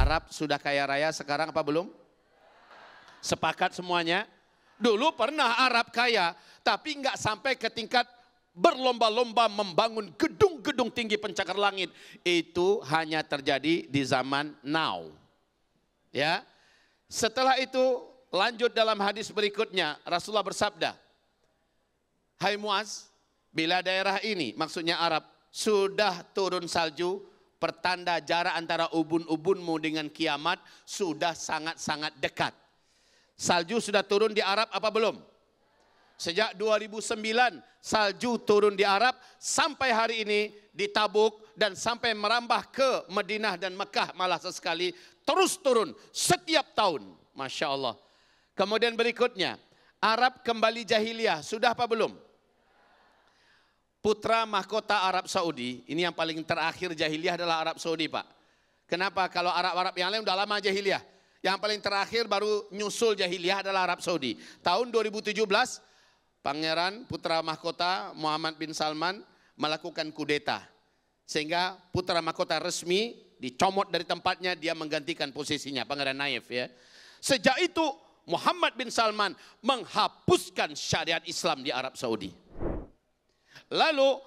Arab sudah kaya raya, sekarang apa belum? Sepakat semuanya? Dulu pernah Arab kaya, tapi nggak sampai ke tingkat berlomba-lomba membangun gedung-gedung tinggi pencakar langit. Itu hanya terjadi di zaman now. Ya. Setelah itu lanjut dalam hadis berikutnya, Rasulullah bersabda, "Hai Muaz, bila daerah ini," maksudnya Arab, "sudah turun salju, pertanda jarak antara ubun-ubunmu dengan kiamat sudah sangat-sangat dekat." Salju sudah turun di Arab apa belum? Sejak 2009 salju turun di Arab sampai hari ini di Tabuk dan sampai merambah ke Madinah dan Mekah malah sesekali terus turun setiap tahun. Masya Allah. Kemudian berikutnya, Arab kembali jahiliyah, sudah apa belum? Putra mahkota Arab Saudi, ini yang paling terakhir jahiliyah adalah Arab Saudi, Pak. Kenapa? Kalau Arab-Arab yang lain udah lama jahiliyah. Yang paling terakhir baru nyusul jahiliyah adalah Arab Saudi. Tahun 2017, Pangeran putra mahkota Muhammad bin Salman melakukan kudeta. Sehingga putra mahkota resmi dicomot dari tempatnya, dia menggantikan posisinya, Pangeran Naif. Ya. Sejak itu Muhammad bin Salman menghapuskan syariat Islam di Arab Saudi. Lalu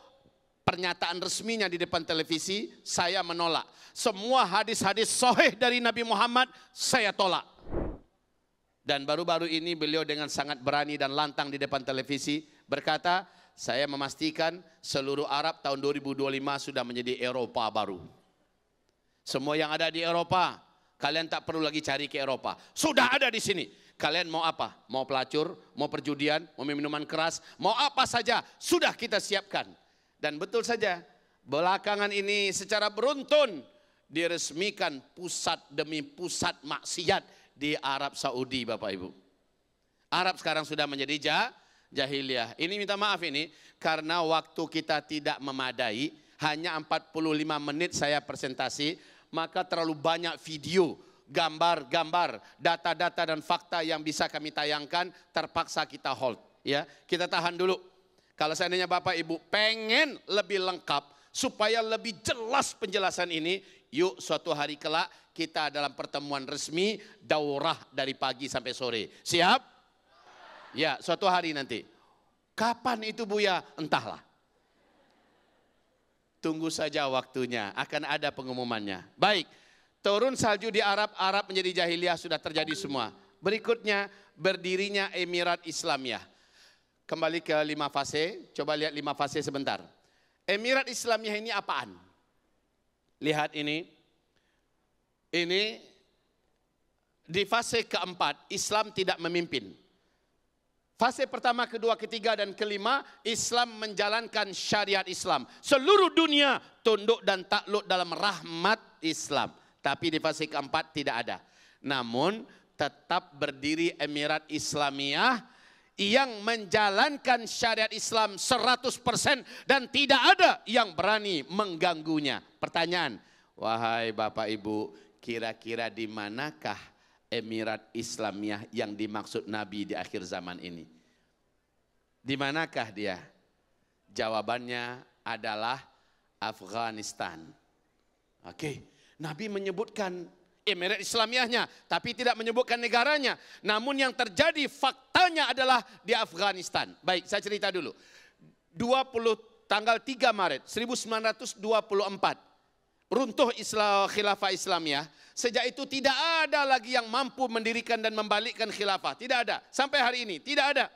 pernyataan resminya di depan televisi, saya menolak. Semua hadis-hadis sahih dari Nabi Muhammad saya tolak. Dan baru-baru ini beliau dengan sangat berani dan lantang di depan televisi berkata, saya memastikan seluruh Arab tahun 2025 sudah menjadi Eropa baru. Semua yang ada di Eropa, kalian tak perlu lagi cari ke Eropa. Sudah ada di sini. Kalian mau apa? Mau pelacur, mau perjudian, mau minuman keras, mau apa saja, sudah kita siapkan. Dan betul saja, belakangan ini secara beruntun diresmikan pusat demi pusat maksiat di Arab Saudi, Bapak Ibu. Arab sekarang sudah menjadi jahiliyah. Ini minta maaf ini, karena waktu kita tidak memadai, hanya 45 menit saya presentasi, maka terlalu banyak video, gambar-gambar, data-data dan fakta yang bisa kami tayangkan, terpaksa kita hold. Ya, kita tahan dulu. Kalau seandainya Bapak Ibu pengen lebih lengkap, supaya lebih jelas penjelasan ini, yuk suatu hari kelak kita dalam pertemuan resmi daurah dari pagi sampai sore. Siap? Ya, suatu hari nanti. Kapan itu Buya? Entahlah. Tunggu saja waktunya, akan ada pengumumannya. Baik, turun salju di Arab, Arab menjadi jahiliyah sudah terjadi semua. Berikutnya berdirinya Emirat Islamiyah. Kembali ke 5 fase, coba lihat 5 fase sebentar. Emirat Islamiyah ini apaan? Lihat ini. Ini di fase keempat, Islam tidak memimpin. Fase pertama, kedua, ketiga, dan kelima, Islam menjalankan syariat Islam. Seluruh dunia tunduk dan takluk dalam rahmat Islam. Tapi di fase keempat tidak ada. Namun tetap berdiri Emirat Islamiyah yang menjalankan syariat Islam 100% dan tidak ada yang berani mengganggunya. Pertanyaan, wahai Bapak Ibu, kira-kira di manakah Emirat Islamiyah yang dimaksud Nabi di akhir zaman ini? Di manakah dia? Jawabannya adalah Afghanistan. Oke, Nabi menyebutkan Emirat Islamiyahnya, tapi tidak menyebutkan negaranya. Namun yang terjadi faktanya adalah di Afghanistan. Baik, saya cerita dulu. Tanggal 3 Maret 1924, runtuh khilafah Islamiyah. Sejak itu tidak ada lagi yang mampu mendirikan dan membalikkan khilafah. Tidak ada, sampai hari ini tidak ada.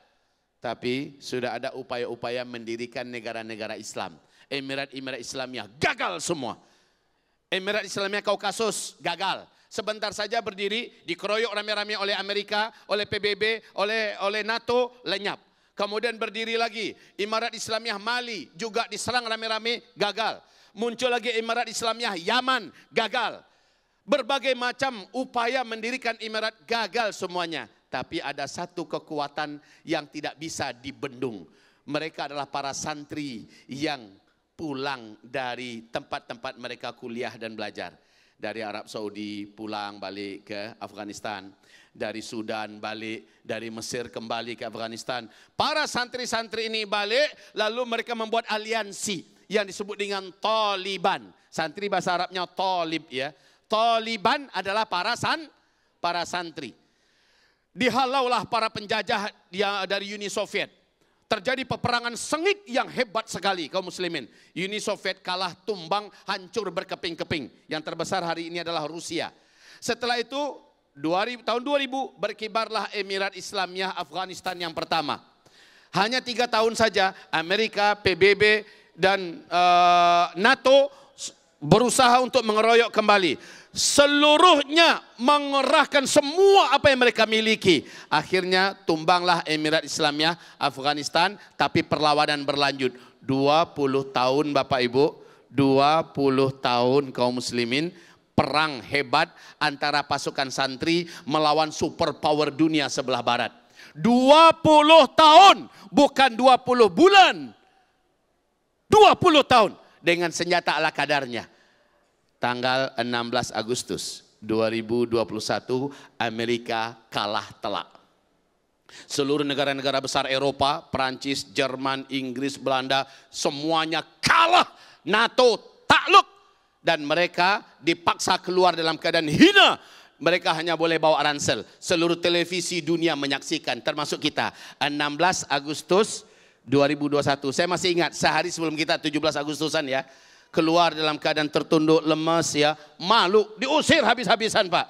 Tapi sudah ada upaya-upaya mendirikan negara-negara Islam. Emirat-Emirat Islamiyah gagal semua. Emirat Islamiyah Kaukasus gagal. Sebentar saja berdiri, dikeroyok rame-rame oleh Amerika, oleh PBB, oleh NATO, lenyap. Kemudian berdiri lagi, Emirat Islamiyah Mali juga diserang rame-rame, gagal. Muncul lagi Emirat Islamiyah Yaman, gagal. Berbagai macam upaya mendirikan emirat gagal semuanya. Tapi ada satu kekuatan yang tidak bisa dibendung. Mereka adalah para santri yang pulang dari tempat-tempat mereka kuliah dan belajar. Dari Arab Saudi pulang balik ke Afghanistan. Dari Sudan balik, dari Mesir kembali ke Afghanistan. Para santri-santri ini balik, lalu mereka membuat aliansi yang disebut dengan Taliban. Santri bahasa Arabnya Talib ya. Taliban adalah para santri. Dihalaulah para penjajah dari Uni Soviet. Terjadi peperangan sengit yang hebat sekali kaum muslimin. Uni Soviet kalah, tumbang, hancur berkeping-keping. Yang terbesar hari ini adalah Rusia. Setelah itu tahun 2000 berkibarlah Emirat Islamiyah Afghanistan yang pertama. Hanya 3 tahun saja Amerika, PBB dan NATO berusaha untuk mengeroyok kembali. Seluruhnya mengerahkan semua apa yang mereka miliki. Akhirnya tumbanglah Emirat Islamiyah Afghanistan, tapi perlawanan berlanjut. 20 tahun Bapak Ibu, 20 tahun kaum muslimin, perang hebat antara pasukan santri melawan superpower dunia sebelah barat. 20 tahun, bukan 20 bulan. 20 tahun dengan senjata ala kadarnya. Tanggal 16 Agustus 2021 Amerika kalah telak. Seluruh negara-negara besar Eropa, Perancis, Jerman, Inggris, Belanda, semuanya kalah. NATO takluk dan mereka dipaksa keluar dalam keadaan hina. Mereka hanya boleh bawa ransel. Seluruh televisi dunia menyaksikan, termasuk kita. 16 Agustus 2021. Saya masih ingat sehari sebelum kita 17 Agustusan ya. Keluar dalam keadaan tertunduk, lemas ya, malu, diusir habis-habisan Pak.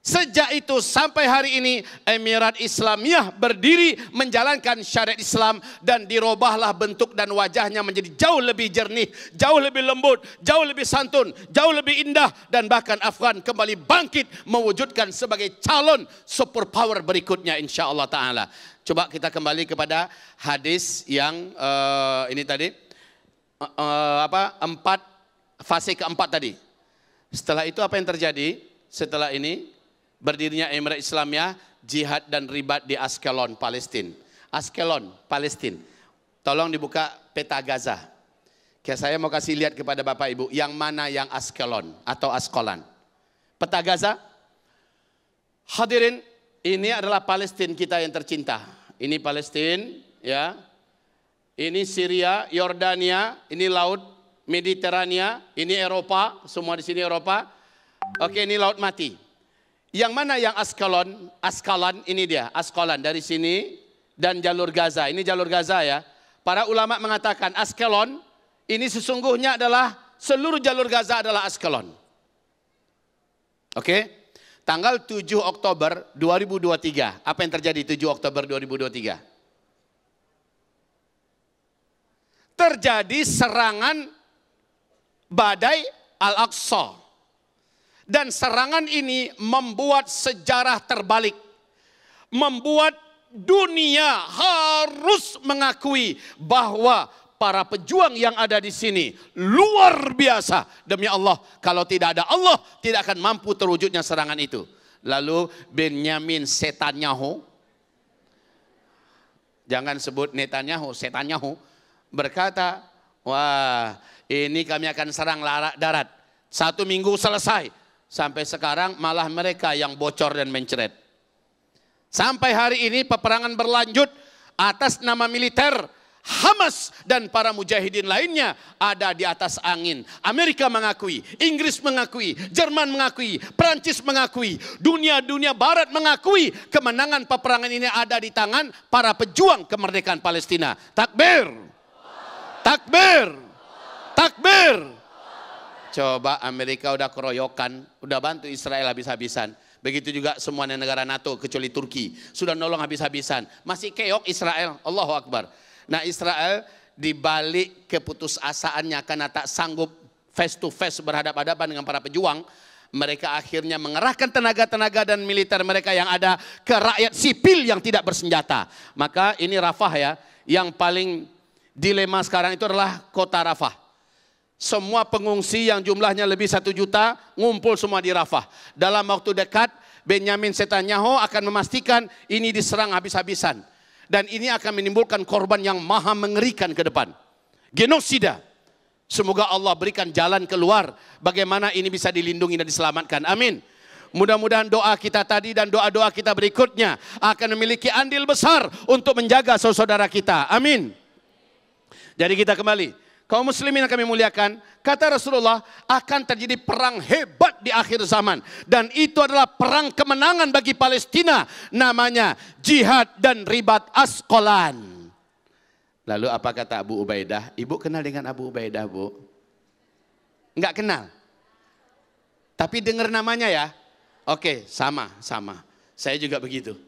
Sejak itu sampai hari ini Emirat Islamiyah berdiri menjalankan syariat Islam dan dirubahlah bentuk dan wajahnya menjadi jauh lebih jernih, jauh lebih lembut, jauh lebih santun, jauh lebih indah, dan bahkan Afghan kembali bangkit mewujudkan sebagai calon superpower berikutnya insya-Allah taala. Coba kita kembali kepada hadis yang ini tadi. Fase keempat tadi. Setelah itu apa yang terjadi? Setelah ini berdirinya Emirat Islamiyah, jihad dan ribat di Askelon, Palestina. Askelon, Palestina. Tolong dibuka peta Gaza. Saya mau kasih lihat kepada Bapak Ibu, yang mana yang Askelon atau Askolan. Peta Gaza. Hadirin, ini adalah Palestina kita yang tercinta. Ini Palestina, ya. Ini Syria, Yordania, ini Laut Mediterania, ini Eropa, semua di sini Eropa. Oke, ini Laut Mati. Yang mana yang Askalan, ini dia, Askolan dari sini dan jalur Gaza. Ini jalur Gaza ya. Para ulama mengatakan Askelon ini sesungguhnya adalah seluruh jalur Gaza adalah Askelon. Oke. Tanggal 7 Oktober 2023. Apa yang terjadi 7 Oktober 2023? Terjadi serangan badai Al-Aqsa. Dan serangan ini membuat sejarah terbalik. Membuat dunia harus mengakui bahwa para pejuang yang ada di sini luar biasa. Demi Allah, kalau tidak ada Allah, tidak akan mampu terwujudnya serangan itu. Lalu Benyamin Netanyahu, jangan sebut Netanyahu, Netanyahu, berkata, wah ini kami akan serang darat. 1 minggu selesai. Sampai sekarang malah mereka yang bocor dan menceret. Sampai hari ini peperangan berlanjut atas nama militer. Hamas dan para mujahidin lainnya ada di atas angin. Amerika mengakui, Inggris mengakui, Jerman mengakui, Prancis mengakui, dunia barat mengakui kemenangan peperangan ini ada di tangan para pejuang kemerdekaan Palestina. Takbir! Takbir! Takbir! Coba Amerika udah keroyokan, udah bantu Israel habis-habisan. Begitu juga semua negara NATO kecuali Turki. Sudah nolong habis-habisan. Masih keok Israel. Allahu Akbar. Nah Israel dibalik keputusasaannya karena tak sanggup face to face berhadapan-hadapan dengan para pejuang. Mereka akhirnya mengerahkan tenaga-tenaga dan militer mereka yang ada ke rakyat sipil yang tidak bersenjata. Maka ini Rafah ya. Yang paling dilema sekarang itu adalah kota Rafah. Semua pengungsi yang jumlahnya lebih 1 juta ngumpul semua di Rafah. Dalam waktu dekat Benyamin Netanyahu akan memastikan ini diserang habis-habisan. Dan ini akan menimbulkan korban yang maha mengerikan ke depan. Genosida. Semoga Allah berikan jalan keluar. Bagaimana ini bisa dilindungi dan diselamatkan. Amin. Mudah-mudahan doa kita tadi dan doa-doa kita berikutnya akan memiliki andil besar untuk menjaga saudara kita. Amin. Jadi kita kembali. Kaum muslimin yang kami muliakan, kata Rasulullah, akan terjadi perang hebat di akhir zaman. Dan itu adalah perang kemenangan bagi Palestina. Namanya jihad dan ribat Asqalan. Lalu apa kata Abu Ubaidah? Ibu kenal dengan Abu Ubaidah, Bu? Enggak kenal? Tapi dengar namanya ya? Oke, sama. Saya juga begitu.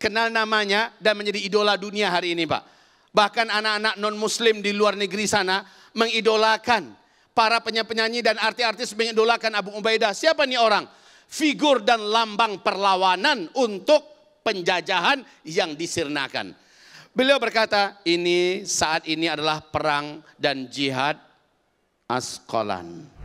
Kenal namanya dan menjadi idola dunia hari ini, Pak. Bahkan anak-anak non-muslim di luar negeri sana mengidolakan. Para penyanyi dan artis-artis mengidolakan Abu Ubaidah. Siapa nih orang? Figur dan lambang perlawanan untuk penjajahan yang disirnakan. Beliau berkata, saat ini adalah perang dan jihad Asqalan.